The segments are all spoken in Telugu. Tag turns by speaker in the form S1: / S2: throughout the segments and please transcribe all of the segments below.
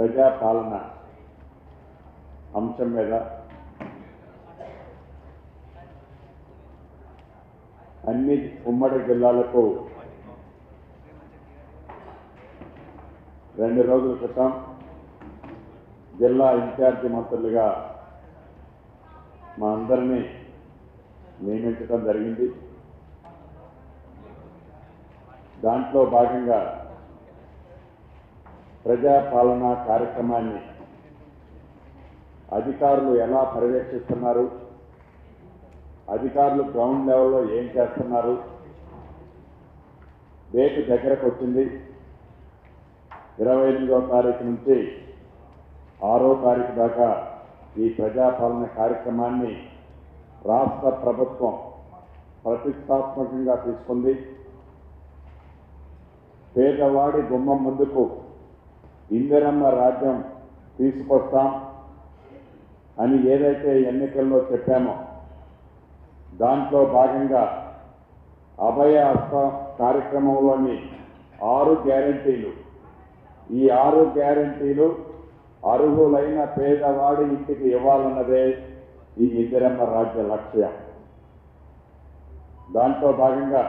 S1: ప్రజాపాలన అంశం మీద అన్ని ఉమ్మడి జిల్లాలకు 2 రోజుల క్రితం జిల్లా ఇన్ఛార్జి మంత్రులుగా మా అందరినీ నియమించడం జరిగింది. దాంట్లో భాగంగా ప్రజాపాలన కార్యక్రమాన్ని అధికారులు ఎలా పర్యవేక్షిస్తున్నారు, అధికారులు గ్రౌండ్ లెవెల్లో ఏం చేస్తున్నారు, డేట్ దగ్గరకు వచ్చింది. 28వ తారీఖు నుంచి 6వ తారీఖు దాకా ఈ ప్రజాపాలన కార్యక్రమాన్ని రాష్ట్ర ప్రభుత్వం ప్రతిష్టాత్మకంగా తీసుకుంది. పేదవాడి గుమ్మం ముందుకు ఇందిరమ్మ రాజ్యం తీసుకొస్తాం అని ఏదైతే ఎన్నికల్లో చెప్పామో దాంట్లో భాగంగా అభయ హస్తం కార్యక్రమంలోని 6 గ్యారెంటీలు, ఈ 6 గ్యారెంటీలు అర్హులైన పేదవాడి ఇంటికి ఇవ్వాలన్నదే ఈ ఇందిరమ్మ రాజ్య లక్ష్యం. దాంట్లో భాగంగా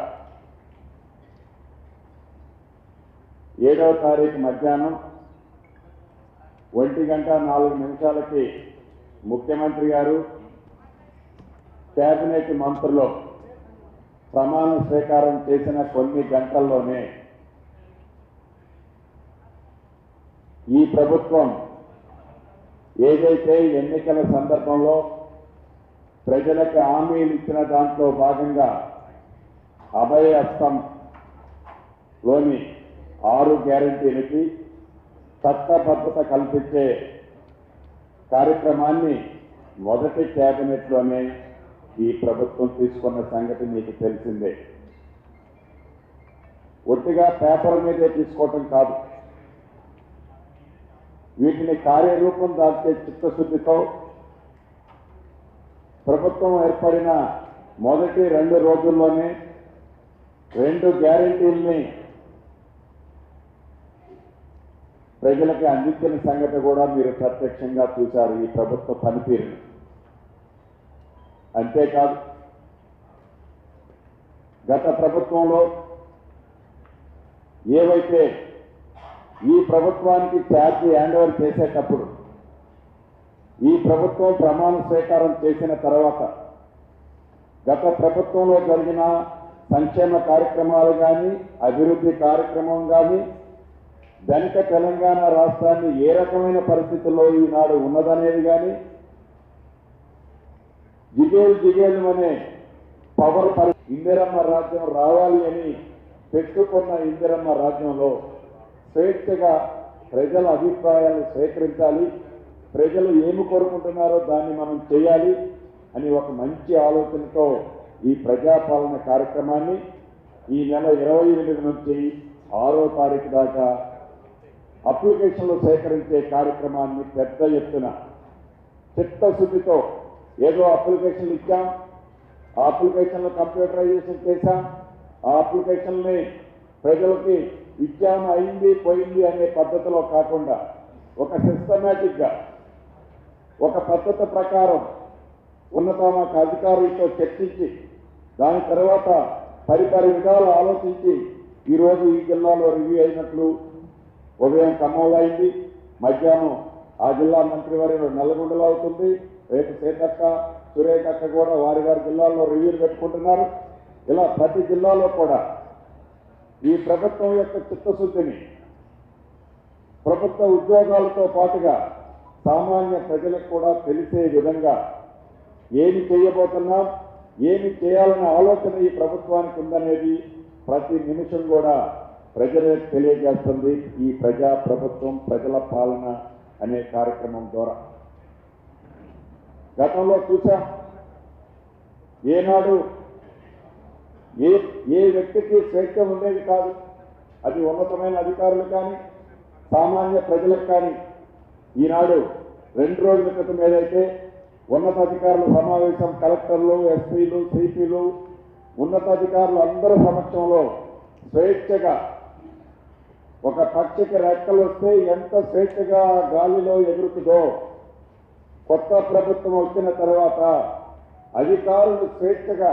S1: 7వ తారీఖు మధ్యాహ్నం 1:04 ముఖ్యమంత్రి గారు కేబినెట్ మంత్రులు ప్రమాణ స్వీకారం చేసిన కొన్ని గంటల్లోనే ఈ ప్రభుత్వం ఏదైతే ఎన్నికల సందర్భంలో ప్రజలకు హామీలు ఇచ్చిన దాంట్లో భాగంగా అభయ హస్తంలోని 6 గ్యారెంటీలకి చట్టబద్ధత కల్పించే కార్యక్రమాన్ని మొదటి కేబినెట్లోనే ఈ ప్రభుత్వం తీసుకున్న సంగతి మీకు తెలిసిందే. ఒట్టిగా పేపర్ మీదే తీసుకోవటం కాదు, వీటిని కార్యరూపం దాల్చే చిత్తశుద్ధితో ప్రభుత్వం ఏర్పడిన మొదటి 2 రోజుల్లోనే 2 గ్యారెంటీల్ని ప్రజలకు అందించిన సంగతి కూడా మీరు ప్రత్యక్షంగా చూశారు ఈ ప్రభుత్వ పనితీరుని. అంతేకాదు, గత ప్రభుత్వంలో ఏవైతే ఈ ప్రభుత్వానికి ఛార్జీ హ్యాండ్ ఓవర్ చేసేటప్పుడు ఈ ప్రభుత్వం ప్రమాణ స్వీకారం చేసిన తర్వాత గత ప్రభుత్వంలో జరిగిన సంక్షేమ కార్యక్రమాలు కానీ, అభివృద్ధి కార్యక్రమం కానీ, ధనిక తెలంగాణ రాష్ట్రాన్ని ఏ రకమైన పరిస్థితుల్లో ఈనాడు ఉన్నదనేది కానీ, జిగేలు అనే పవర్ ఇందిరమ్మ రాజ్యం రావాలి అని పెట్టుకున్న ఇందిరమ్మ రాజ్యంలో స్వేచ్ఛగా ప్రజల అభిప్రాయాలు స్వీకరించాలి, ప్రజలు ఏమి కోరుకుంటున్నారో దాన్ని మనం చేయాలి అని ఒక మంచి ఆలోచనతో ఈ ప్రజాపాలన కార్యక్రమాన్ని ఈ నెల 28 నుంచి 6వ తారీఖు దాకా అప్లికేషన్లు సేకరించే కార్యక్రమాన్ని పెద్ద ఎత్తున చిత్తశుద్ధితో ఏదో అప్లికేషన్లు ఇచ్చాం, ఆ అప్లికేషన్లు కంప్యూటరైజేషన్ చేశాం, ఆ అప్లికేషన్ని ప్రజలకి ఇచ్చాము, అయింది పోయింది అనే పద్ధతిలో కాకుండా ఒక సిస్టమేటిక్గా ఒక పద్ధతి ప్రకారం ఉన్నత అధికారులతో చర్చించి దాని తర్వాత పరిపరి విధాలు ఆలోచించి ఈరోజు ఈ జిల్లాలో రివ్యూ అయినట్లు ఉదయం ఖమ్మంలో అయింది, మధ్యాహ్నం ఆ జిల్లా మంత్రివర్యులు నల్గొండలో అవుతుంది, రేపు సీతక్క సురేఖక్క కూడా వారి జిల్లాల్లో రివ్యూలు పెట్టుకుంటున్నారు. ఇలా ప్రతి జిల్లాలో కూడా ఈ ప్రభుత్వం యొక్క చిత్తశుద్ధిని ప్రభుత్వ ఉద్యోగాలతో పాటుగా సామాన్య ప్రజలకు కూడా తెలిసే విధంగా ఏమి చేయబోతున్నాం, ఏమి చేయాలనే ఆలోచన ఈ ప్రభుత్వానికి ఉందనేది ప్రతి నిమిషం కూడా ప్రజలకు తెలియజేస్తుంది ఈ ప్రజా ప్రభుత్వం ప్రజల పాలన అనే కార్యక్రమం ద్వారా. గతంలో చూసాం, ఏనాడు ఏ వ్యక్తికి స్వేచ్ఛ ఉండేది కాదు, అది ఉన్నతమైన అధికారులు కానీ సామాన్య ప్రజలకు కానీ. ఈనాడు 2 రోజుల క్రితం ఏదైతే ఉన్నతాధికారుల సమావేశం, కలెక్టర్లు, ఎస్పీలు, ఉన్నతాధికారులు అందరి సమక్షంలో స్వేచ్ఛగా ఒక పక్షికి రెక్కలు వస్తే ఎంత స్వేచ్ఛగా గాలిలో ఎగురుతుందో, కొత్త ప్రభుత్వం వచ్చిన తర్వాత అధికారులు స్వేచ్ఛగా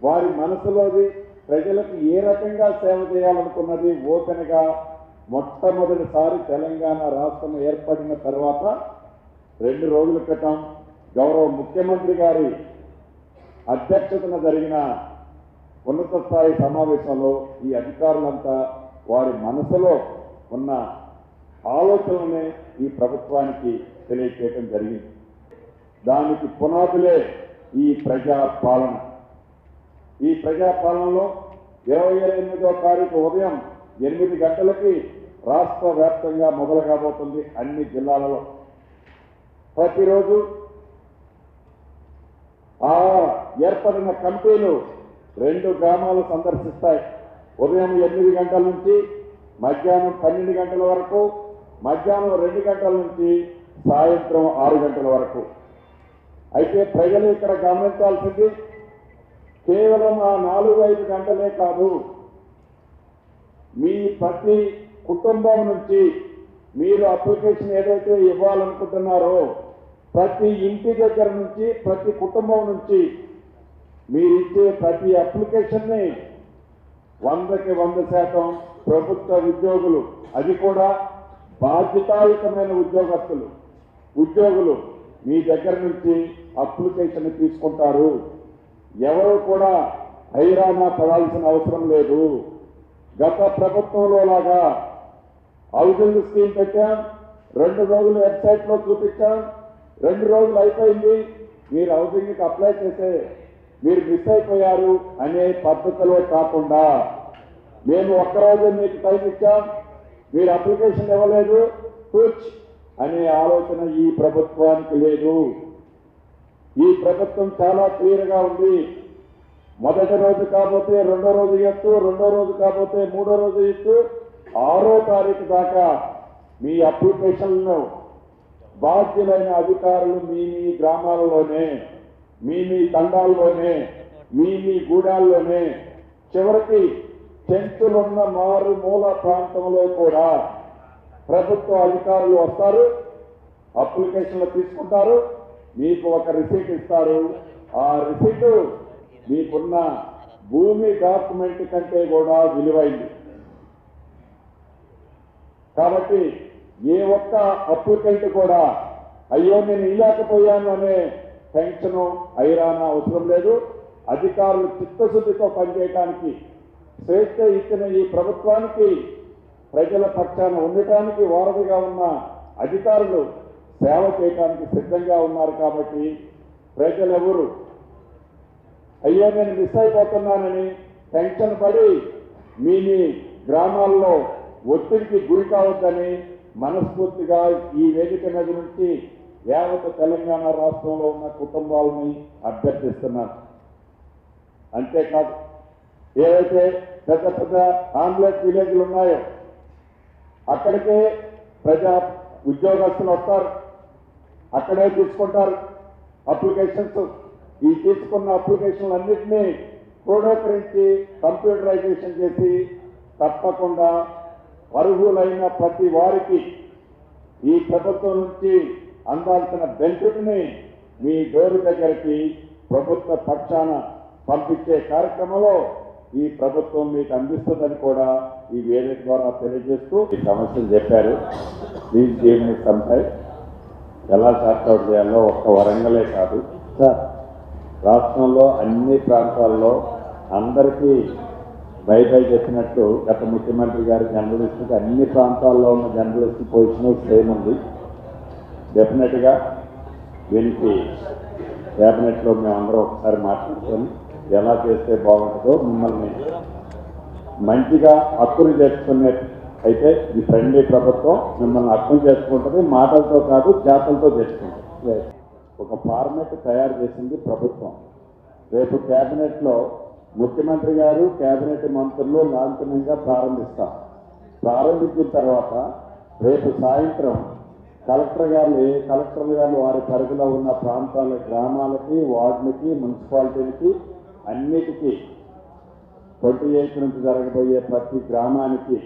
S1: వారి మనసులోది ప్రజలకు ఏ రకంగా సేవ చేయాలనుకున్నది ఓపెన్గా మొట్టమొదటిసారి తెలంగాణ రాష్ట్రం ఏర్పడిన తర్వాత 2 రోజుల క్రితం గౌరవ ముఖ్యమంత్రి గారి అధ్యక్షతన జరిగిన ఉన్నత స్థాయి సమావేశంలో ఈ అధికారులంతా వారి మనసులో ఉన్న ఆలోచనలనే ఈ ప్రభుత్వానికి తెలియచేయడం జరిగింది. దానికి పునాదులే ఈ ప్రజాపాలన. ఈ ప్రజాపాలనలో 28వ తారీఖు ఉదయం 8 గంటలకి రాష్ట్ర వ్యాప్తంగా మొదలు కాబోతుంది. అన్ని జిల్లాలలో ప్రతిరోజు ఆ ఏర్పడిన కమిటీలు 2 గ్రామాలు సందర్శిస్తాయి. ఉదయం 8 గంటల నుంచి మధ్యాహ్నం 12 గంటల వరకు, మధ్యాహ్నం 2 గంటల నుంచి సాయంత్రం 6 గంటల వరకు. అయితే ప్రజలు ఇక్కడ గమనించాల్సింది కేవలం ఆ 4-5 గంటలే కాదు, మీ ప్రతి కుటుంబం నుంచి మీరు అప్లికేషన్ ఏదైతే ఇవ్వాలనుకుంటున్నారో ప్రతి ఇంటి దగ్గర నుంచి, ప్రతి కుటుంబం నుంచి మీరిచ్చే ప్రతి అప్లికేషన్ని 100కి 100% ప్రభుత్వ ఉద్యోగులు, అది కూడా బాధ్యతాయుతమైన ఉద్యోగులు మీ దగ్గర నుంచి అప్లికేషన్ తీసుకుంటారు. ఎవరు కూడా హైరానా పడాల్సిన అవసరం లేదు. గత ప్రభుత్వంలో లాగా హౌసింగ్ స్కీమ్ పెట్టాం, 2 రోజులు వెబ్సైట్లో చూపించాం, 2 రోజులు అయిపోయింది, మీరు హౌసింగ్కి అప్లై చేసే మీరు మిస్ అయిపోయారు అనే పద్ధతిలో కాకుండా మేము 1 రోజు మీకు టైం ఇచ్చాం, మీరు అప్లికేషన్ ఇవ్వలేదు కూర్చ్ అనే ఆలోచన ఈ ప్రభుత్వానికి లేదు. ఈ ప్రభుత్వం చాలా క్లియర్గా ఉంది. మొదటి రోజు కాకపోతే 2వ రోజు ఇవ్వచ్చు, 2వ రోజు కాకపోతే 3వ రోజు ఇచ్చు, 6వ తారీఖు దాకా మీ అప్లికేషన్లను బాధ్యులైన అధికారులు మీ గ్రామాలలోనే, మీ తండాల్లోనే, మీ గూడాల్లోనే, చివరికి చెంచులున్న మారుమూల ప్రాంతంలో కూడా ప్రభుత్వ అధికారులు వస్తారు, అప్లికేషన్లు తీసుకుంటారు, మీకు ఒక రిసీట్ ఇస్తారు. ఆ రిసీటు మీకున్న భూమి డాక్యుమెంట్ కంటే కూడా విలువైంది. కాబట్టి ఏ ఒక్క అప్లికెంట్ కూడా అయ్యో నేను ఇవ్వకపోయాను అనే టెన్షన్ హైరానా అవసరం లేదు. అధికారులు చిత్తశుద్ధితో పనిచేయడానికి, స్వేచ్ఛ ఇచ్చిన ఈ ప్రభుత్వానికి ప్రజల పక్షాన ఉండటానికి వారధిగా ఉన్న అధికారులు సేవ చేయడానికి సిద్ధంగా ఉన్నారు. కాబట్టి ప్రజలెవరు అయ్యో నేను మిస్ అయిపోతున్నానని టెన్షన్ పడి మీ గ్రామాల్లో ఒత్తిడికి గురి కావద్దని మనస్ఫూర్తిగా ఈ వేదిక మీద నుంచి యావత్ తెలంగాణ రాష్ట్రంలో ఉన్న కుటుంబాలని అభ్యర్థిస్తున్నారు. అంతేకాదు, ఏవైతే పెద్ద ఆంబులెన్స్ విలేజ్లు ఉన్నాయో అక్కడికే ప్రజా ఉద్యోగస్తులు వస్తారు, అక్కడే తీసుకుంటారు అప్లికేషన్స్. ఈ తీసుకున్న అప్లికేషన్లు అన్నింటినీ క్రోడీకరించి కంప్యూటరైజేషన్ చేసి తప్పకుండా అర్హులైన ప్రతి వారికి ఈ ప్రభుత్వం నుంచి అందాల్సిన బెనిఫిట్ని మీ డోరు దగ్గరికి ప్రభుత్వ పక్షాన పంపించే కార్యక్రమంలో ఈ ప్రభుత్వం మీకు అందిస్తుందని కూడా ఈ వేదిక ద్వారా తెలియజేస్తూ ఈ సమస్యలు చెప్పారు. Please give me some time. ఎలా సార్ట్అవుట్ చేయాలో ఒక్క వరంగలే కాదు సార్, రాష్ట్రంలో అన్ని ప్రాంతాల్లో అందరికీ బై చెప్పినట్టు గత ముఖ్యమంత్రి గారి జర్నలిస్టుకి అన్ని ప్రాంతాల్లో ఉన్న జర్నలిస్ట్ పొజిషన్ సేమ్ ఉంది. డెఫినెట్గా దీనికి క్యాబినెట్లో మేమందరం ఒకసారి మాట్లాడుకొని ఎలా చేస్తే బాగుంటుందో, మిమ్మల్ని మంచిగా హక్కులు చేసుకునే అయితే ఈ ఫ్రెండ్లీ ప్రభుత్వం మిమ్మల్ని అర్థం చేసుకుంటుంది, మాటలతో కాదు చేతలతో చేసుకుంటుంది. ఒక ఫార్మెట్ తయారు చేసింది ప్రభుత్వం. రేపు క్యాబినెట్లో ముఖ్యమంత్రి గారు క్యాబినెట్ మంత్రులు లాంఛనంగా ప్రారంభించిన తర్వాత రేపు సాయంత్రం కలెక్టర్ గారు వారి పరిధిలో ఉన్న ప్రాంతాల గ్రామాలకి, వార్డులకి, మున్సిపాలిటీలకి అన్నిటికీ 28 నుంచి జరగబోయే ప్రతి గ్రామానికి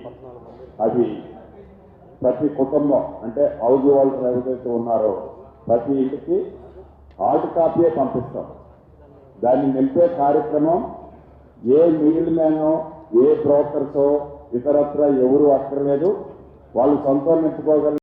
S1: అది ప్రతి కుటుంబం అంటే హౌస్ హోల్డర్ ఎవరైతే ఉన్నారో ప్రతి ఇంటికి హార్డ్ కాపీయే పంపిస్తాం. దాన్ని నింపే కార్యక్రమం ఏ మిడిల్ మ్యానో ఏ బ్రోకర్సో ఇతరత్ర ఎవరు అక్కర్లేదు, వాళ్ళు సొంతం నింపుకోగలిగే